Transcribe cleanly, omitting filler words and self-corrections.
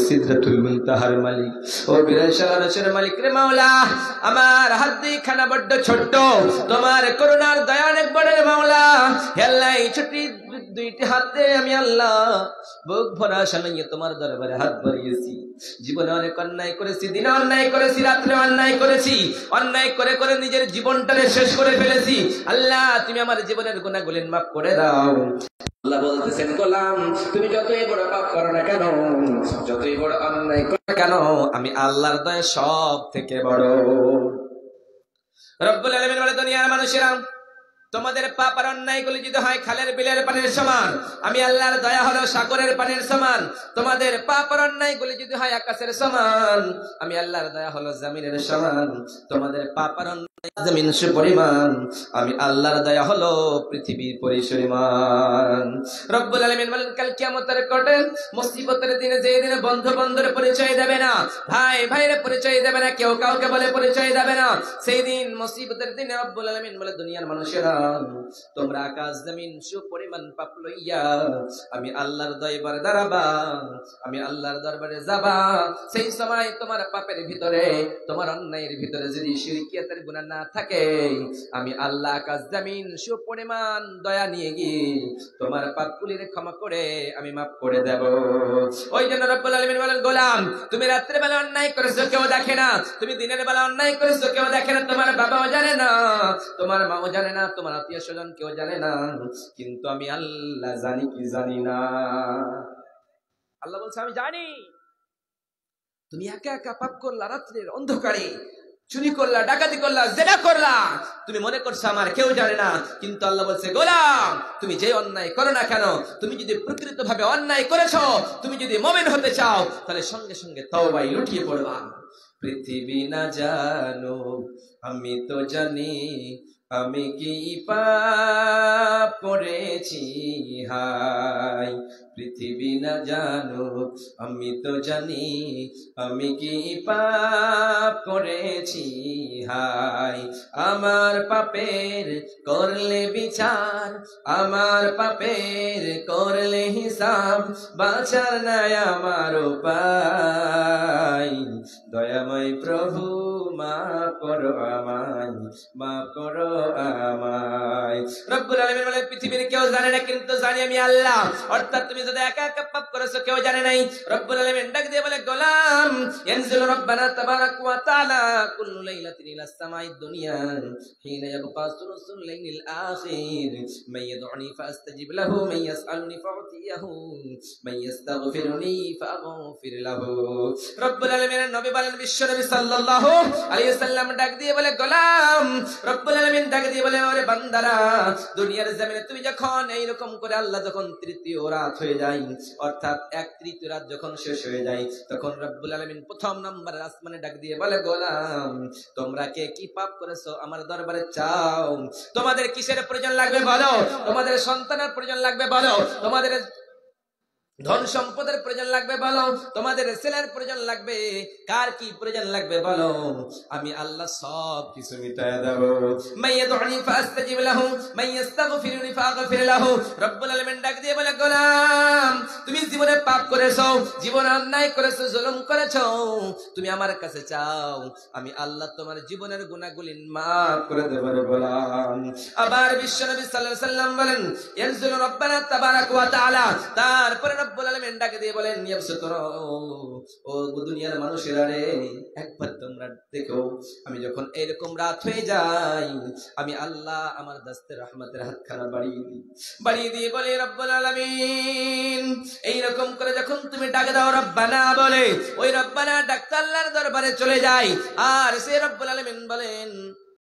সিদরাতুল মুনতাহার মালিক ও বিরাশাল আরশের মালিক রে মাওলা, আমার হাত দুইখানা বড্ড ছোট্ট, তোমার করুণার দয়া অনেক বড় রে মাওলা। হে আল্লাহ, এই ছোট্ট দুইটি হাতে আমি আল্লাহ বুক ভরা সানাইয়ে তোমার দরবারে হাত বাড়িয়েছি। জীবনে অনেক অন্যায় করেছি, দিনে অন্যায় করেছি, রাত্রে অন্যায় করেছি, অন্যায় করে করে নিজের জীবনটাকে শেষ করে ফেলেছি। আল্লাহ, তুমি আমার জীবনের গুনাহগুলো মাফ করে দাও। আল্লাহ বলতেছেন, গোলাম তুমি যতই বড় পাপ করো না কেন, যতই বড় অন্যায় করো না কেন, আমি আল্লাহর দয়া সব থেকে বড়। রব্বুল আলামিন বলে, দুনিয়ার মানুষেরা, তোমাদের পাপ আর অন্যায়গুলি যদি হয় খালের বিলের পানির সমান, আমি আল্লাহর দয়া হলো সাগরের পানির সমান। তোমাদের পাপ আর অন্যায়গুলি যদি হয় আকাশের সমান, আমি আল্লাহর দয়া হলো জমিনের সমান। তোমাদের পাপ আর অন্যায় জমিন পরিমাণ, আমি আল্লাহর দয়া হলো পৃথিবীর পরিসীমান। রব্বুল আলামিন বলেন, কাল কিয়ামতের কোটে মুসিবতের দিনে, যে দিনে বন্ধু বন্ধুর পরিচয় দেবে না, ভাই ভাইয়ের পরিচয় দেবে না, কেউ কাউকে বলে পরিচয় দেবে না, সেই দিন মুসিবতের দিনে রব্বুল আলামিন বলে, দুনিয়ার মানুষেরা, তোমরা আকাশ জমিন সুপরিমাণ পাপ লইয়া আমি আল্লাহর দরবারে দাঁড়াবা, আমি আল্লাহর দরবারে যাবা। সেই সময় তোমার পাপের ভিতরে, তোমার অন্যায়ের ভিতরে যদি শিরকিয়াতের গুনাহ না থাকে, আমি আল্লাহ আকাশ জমিন সুপরিমাণ দয়া নিয়ে গিয়ে তোমার পাপগুলির ক্ষমা করে আমি মাফ করে দেব। ওই জন্য রব্বুল আলামিন বলেন, গোলাম তুমি রাত্রে বেলা অন্যায় করেছো কেউ দেখে না, তুমি দিনের বেলা অন্যায় করেছো কেউ দেখে না, তোমার বাবাও জানে না, তোমার মাও জানে না, তোমার আত্মীয় স্বজন কেউ জানে না, কিন্তু আমি আল্লাহ জানি কি জানি না। আল্লাহ বলছে, আমি জানি। তুমি একা একা পাপ করলা, রাত্রের অন্ধকারে চুরি করলা, ডাকাতি করলা, জেনা করলা, তুমি মনে করছো আমার কেউ জানে না, কিন্তু আল্লাহ বলছে, গোলাম তুমি যে অন্যায় করো না কেন, তুমি যদি প্রকৃত ভাবে অন্যায় করেছো, তুমি যদি মুমিন হতে চাও, তাহলে সঙ্গে সঙ্গে তওবায় লুটিয়ে পড়বা। পৃথিবী না জানো আমি তো জানি, আমি কি পাপ করেছি হায়। পৃথিবী না জানো আমি তো জানি, আমি কি পাপ করেছি হায়। আমার পাপের করলে বিচার, আমার পাপের করলে হিসাব, বাঁচার নাই আমার উপায়। দয়াময় প্রভু মাফ করো আমায়, মাফ করো আমায়। রব্বুল আলামিন বলে, পৃথিবীর কেউ জানে না, কিন্তু জানি আমি আল্লাহ। অর্থাৎ তুমি যদি একা একা পাপ করেছো কেউ জানে নাই। রব্বুল আলামিন ডাক দিয়ে বলে, গোলাম ইয়ানজিলু রাব্বানা তাবারাক ওয়া তাআলা কুল্লু লাইলাতিন ইলাস সামাইদ দুনিয়া হিনা ইয়াবকা সুলুসুল লাইলিল আখির মান ইয়াদউনি ফাআস্তাজিব লাহু মান ইয়াসআলুনি ফাউতিয়াহু মান ইয়াস্তাগফিরুনি ফাআগফির লাহু। রব্বুল আলামিনের নবী বলেন, বিশ্ব নবী সাল্লাল্লাহু আলাইহি ওয়াসাল্লাম ডাক দিয়ে বলে, গোলাম রব্বুল আলামিন ডাক দিয়ে বলে, ওরে বান্দারা, দুনিয়ার জমিনে তুমি যখন এইরকম করে আল্লাহ যখন তৃতীয় রাত হয়ে যায়, অর্থাৎ 1/3 রাত যখন শেষ হয়ে যায়, তখন রব্বুল আলামিন প্রথম নম্বরের আসমানে ডাক দিয়ে বলে, গোলাম তোমরা কে কি পাপ করেছো আমার দরবারে চাও। তোমাদের কিসের প্রয়োজন লাগবে বলো, তোমাদের সন্তানের প্রয়োজন লাগবে বলো, তোমাদের ধন সম্পদের প্রয়োজন লাগবে বলো, তোমাদের ছেলের প্রয়োজন লাগবে, কার কি প্রয়োজন লাগবে বলো, আমি আল্লাহ সব কিছু মিটায় দেব। মাইয়াদউনি ফাআস্তাজিব লাহু মাইয়াস্তাগফিরুনি ফাআগফির লাহু। রব্বুল আলামিন ডাক দিয়ে বলে, গোলাম তুমি জীবনে পাপ করেছো, জীবনে অন্যায় করেছো, জুলুম করেছো, তুমি আমার কাছে চাও, আমি আল্লাহ তোমার জীবনের গুনাহগুলি মাফ করে দেব রে গোলাম। আবার বিশ্বনবী সাল্লাল্লাহু আলাইহি সাল্লাম বলেন, ইয়ানজিলু রাব্বানা তাবারাক ওয়া তাআলা, তারপরে রব্বুল আলামিন ডাকে দিয়ে বলেন, ও দুনিয়ার মানুষেরা রে, একবার তোমরা দেখো, আমি যখন এরকম রাত হয়ে যাই, আমি আল্লাহ আমার দাস্তে রহমতের হাতখানা বাড়িয়ে দিয়ে বলে, রব্বুল আলামিন এইরকম করে যখন তুমি ডাকে দাও রব্বানা বলে, ওই রব্বানা ডাকতে আল্লাহর দরবারে চলে যায়। আর সে রব্বুল আলামিন বলেন,